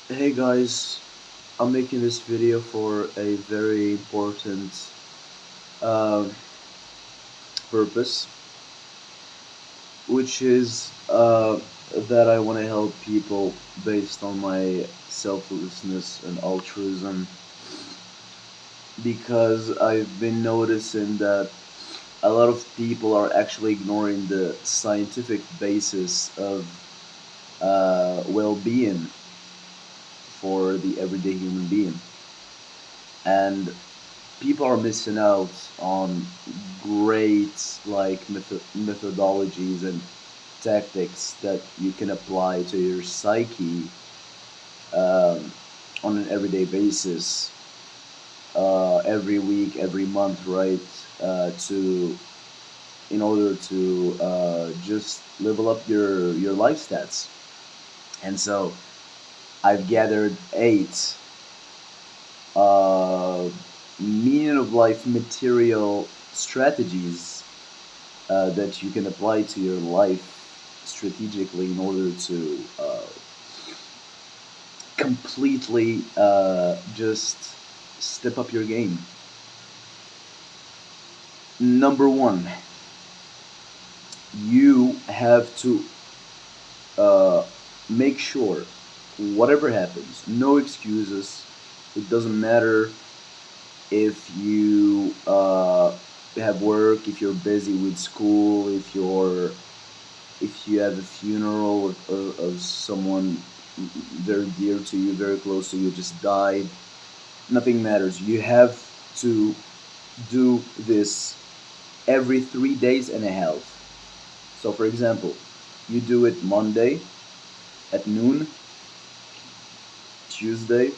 Hey guys, I'm making this video for a very important uh, purpose, which is that I want to help people based on my selflessness and altruism because I've been noticing that a lot of people are actually ignoring the scientific basis of well being for the everyday human being. And people are missing out on great methodologies and tactics that you can apply to your psyche um, on an everyday basis, every week, every month, right? To In order to just level up your life stats. And so I've gathered eight uh, meaning of life material strategies that you can apply to your life strategically in order to completely just step up your game. Number one, you have to uh, make sure whatever happens, no excuses. It doesn't matter if you have work, if you're busy with school, if you have a funeral of someone very dear to you, very close to you, just died. Nothing matters. You have to do this every 3 days and a half. So, for example, you do it Monday at noon, Tuesday,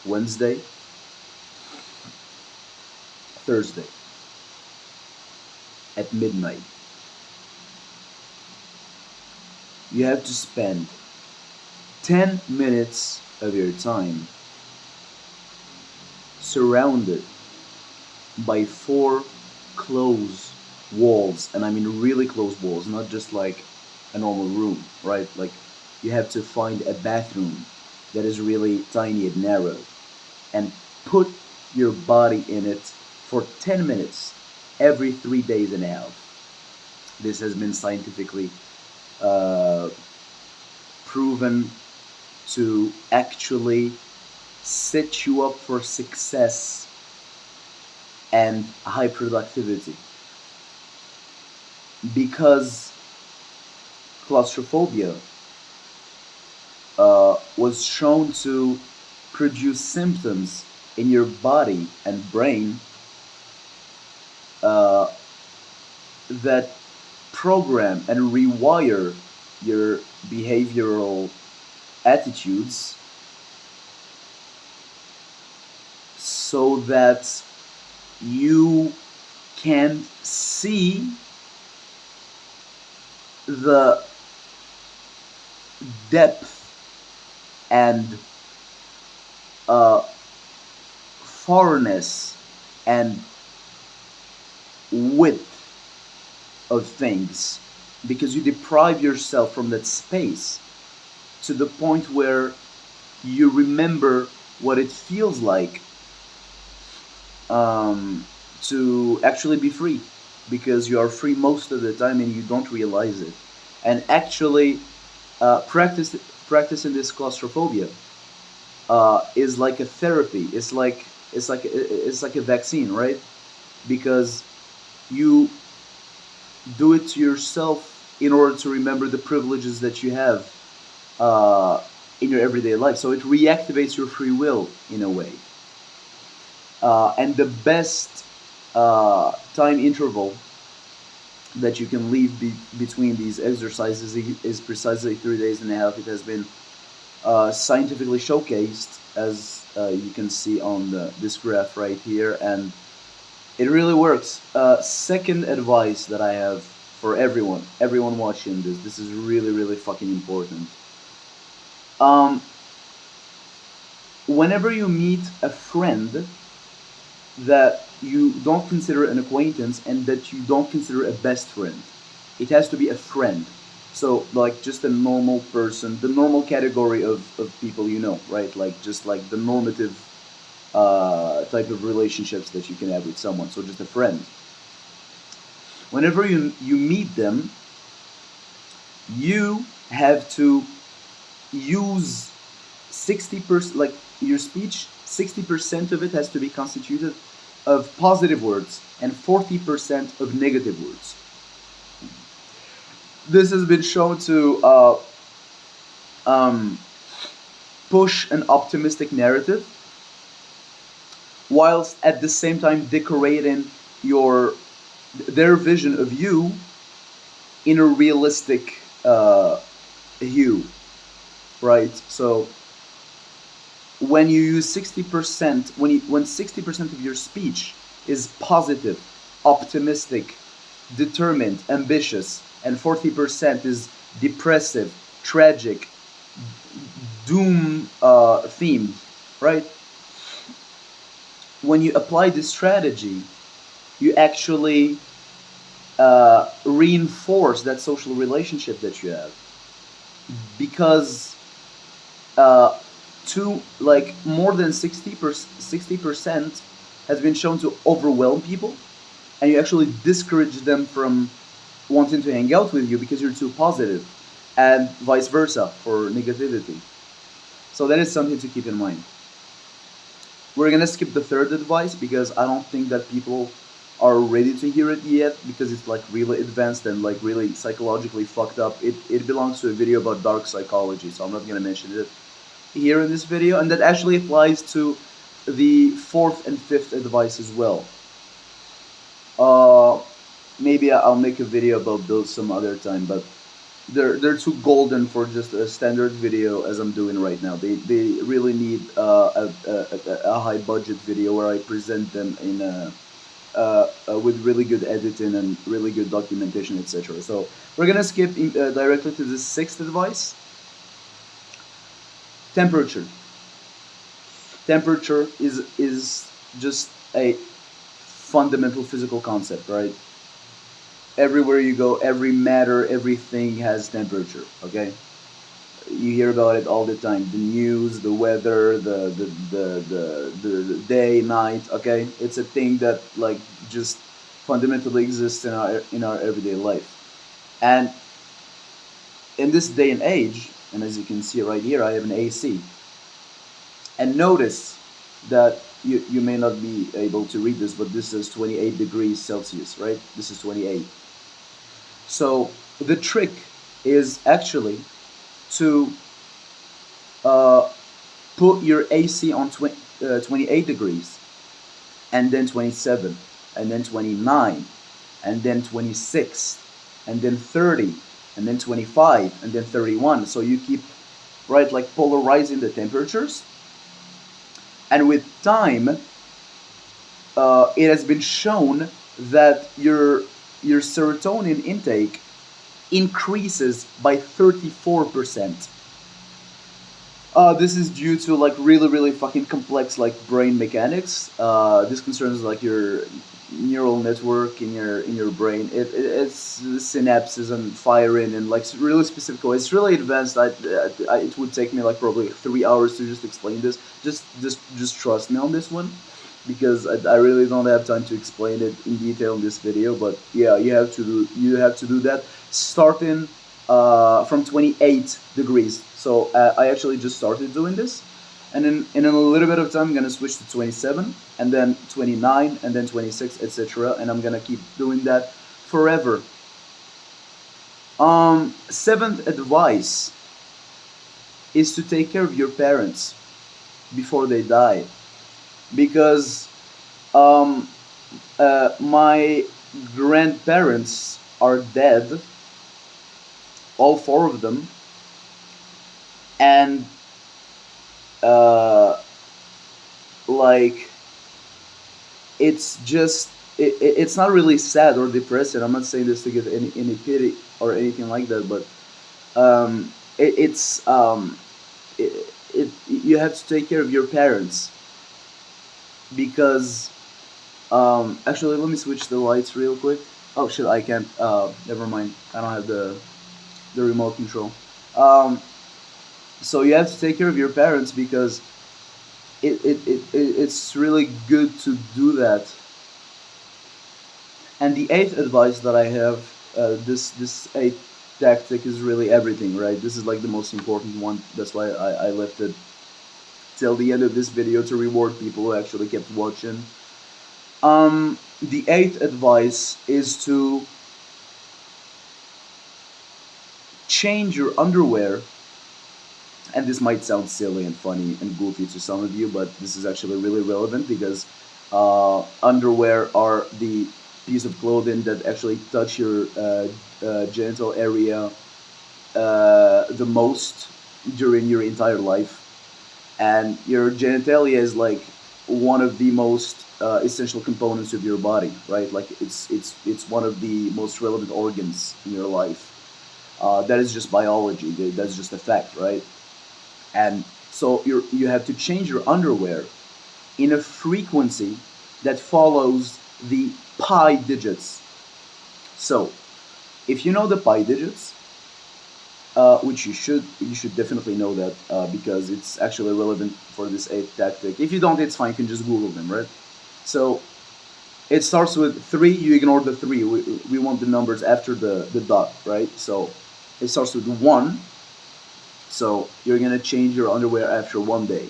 Wednesday, Thursday at midnight. You have to spend 10 minutes of your time surrounded by four close walls, and I mean really close walls, not just like a normal room, right? Like you have to find a bathroom that is really tiny and narrow and put your body in it for 10 minutes every 3 days and a half. This has been scientifically uh, proven to actually set you up for success and high productivity because claustrophobia was shown to produce symptoms in your body and brain uh, that program and rewire your behavioral attitudes so that you can see the depth and foreignness and width of things because you deprive yourself from that space to the point where you remember what it feels like um, to actually be free because you are free most of the time and you don't realize it. And actually, practice practicing this claustrophobia is like a therapy. It's like a vaccine, right? Because you do it to yourself in order to remember the privileges that you have uh, in your everyday life. So it reactivates your free will in a way. And the best time interval that you can leave between these exercises is precisely 3 days and a half. It has been scientifically showcased, as you can see on this graph right here, and it really works. Second advice that I have for everyone watching this is really, really fucking important. Um, Whenever you meet a friend that you don't consider an acquaintance and that you don't consider a best friend, it has to be a friend. So like just a normal person, the normal category of people, right? Like just like the normative type of relationships that you can have with someone. So just a friend. Whenever you meet them, you have to use 60%, like your speech, 60% of it has to be constituted of positive words and 40% of negative words. This has been shown to um, push an optimistic narrative whilst at the same time decorating your their vision of you in a realistic hue, right? So when you use 60%, when 60% of your speech is positive, optimistic, determined, ambitious, and 40% is depressive, tragic, doom themed, right? When you apply this strategy, you actually reinforce that social relationship that you have, because uh, to like more than 60% has been shown to overwhelm people, and you actually discourage them from wanting to hang out with you because you're too positive, and vice versa for negativity. So that is something to keep in mind. We're gonna skip the third advice because I don't think that people are ready to hear it yet, because it's like really advanced and like really psychologically fucked up. It belongs to a video about dark psychology, so I'm not gonna mention it here in this video, and that actually applies to the fourth and fifth advice as well. Uh, Maybe I'll make a video about those some other time, but they're too golden for just a standard video as I'm doing right now. They really need a high budget video where I present them in with really good editing and really good documentation, etc. So we're gonna skip directly to the sixth advice. Temperature. Temperature is just a fundamental physical concept, right? Everywhere you go, every matter, everything has temperature. Okay, you hear about it all the time. The news, the weather, the day, night. Okay, it's a thing that like just fundamentally exists in our everyday life. And in this day and age, and as you can see right here, I have an AC. And notice that you may not be able to read this, but this is 28 degrees Celsius, right? This is 28. So the trick is actually to uh, put your AC on 28 degrees, and then 27, and then 29, and then 26, and then 30, and then 25, and then 31. So you keep, right, like polarizing the temperatures. And with time, it has been shown that your serotonin intake increases by 34%. This is due to like really fucking complex like brain mechanics. This concerns like your neural network in your brain. It's synapses and firing and like really specific ways. It's really advanced. It would take me like probably 3 hours to just explain this. Just trust me on this one, because I really don't have time to explain it in detail in this video. But yeah, you have to do that starting from 28 degrees. So I actually just started doing this, and then in a little bit of time I'm gonna switch to 27, and then 29, and then 26, etc. And I'm gonna keep doing that forever. Seventh advice is to take care of your parents before they die, because um, my grandparents are dead, all four of them, and uh, like it's just it's not really sad or depressing. I'm not saying this to give any pity or anything like that, but it's you have to take care of your parents, because actually let me switch the lights real quick. Oh shit, I can't. Never mind. I don't have the the remote control. Um, so you have to take care of your parents because it's really good to do that. And the eighth advice that I have, this eighth tactic is really everything, right? This is like the most important one. That's why I left it till the end of this video to reward people who actually kept watching. The eighth advice is to change your underwear. And this might sound silly and funny and goofy to some of you, but this is actually really relevant because underwear are the piece of clothing that actually touch your genital area the most during your entire life. And your genitalia is like one of the most essential components of your body, right? Like it's one of the most relevant organs in your life. That is just biology. That's just a fact, right? And so you have to change your underwear in a frequency that follows the pi digits. So if you know the pi digits, which you should definitely know that because it's actually relevant for this eighth tactic. If you don't, it's fine. You can just Google them, right? So it starts with three. You ignore the three. We want the numbers after the dot, right? So it starts with one. So you're gonna change your underwear after 1 day,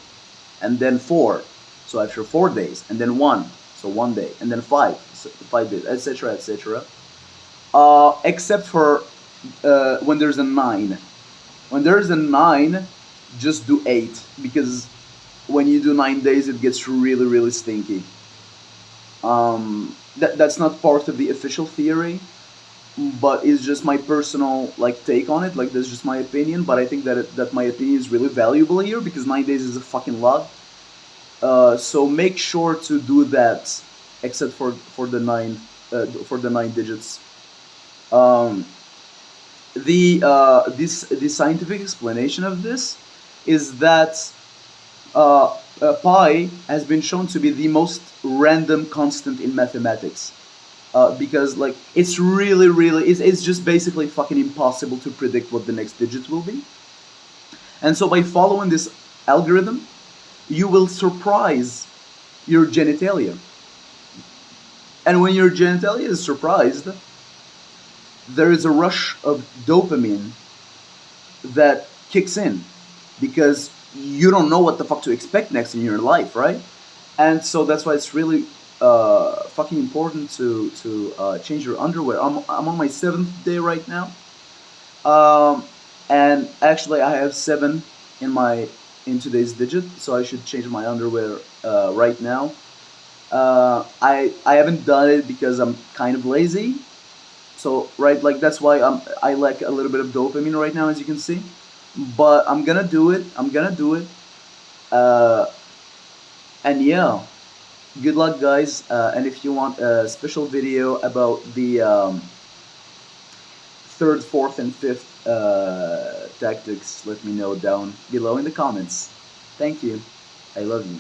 and then four. So after 4 days, and then one. So 1 day, and then five. So 5 days, etc., etc. Except for when there's a nine. When there's a nine, just do eight because when you do 9 days, it gets really really stinky. That's not part of the official theory, but it's just my personal like take on it. Like that's just my opinion, but I think that my opinion is really valuable here because 9 days is a fucking lot. So make sure to do that, except for the nine digits. Um, the scientific explanation of this is that pi has been shown to be the most random constant in mathematics. Because like it's really really it's just basically fucking impossible to predict what the next digit will be. And so by following this algorithm, you will surprise your genitalia. And when your genitalia is surprised, there is a rush of dopamine that kicks in because you don't know what the fuck to expect next in your life, right? And so that's why it's really fucking important to change your underwear. I'm on my 7th day right now, and actually I have seven in today's digit, so I should change my underwear right now. I haven't done it because I'm kind of lazy. So right, like that's why I lack a little bit of dopamine right now, as you can see. But I'm gonna do it. I'm gonna do it. Uh, and yeah, good luck, guys. And if you want a special video about the third, fourth, and fifth tactics, let me know down below in the comments. Thank you. I love you.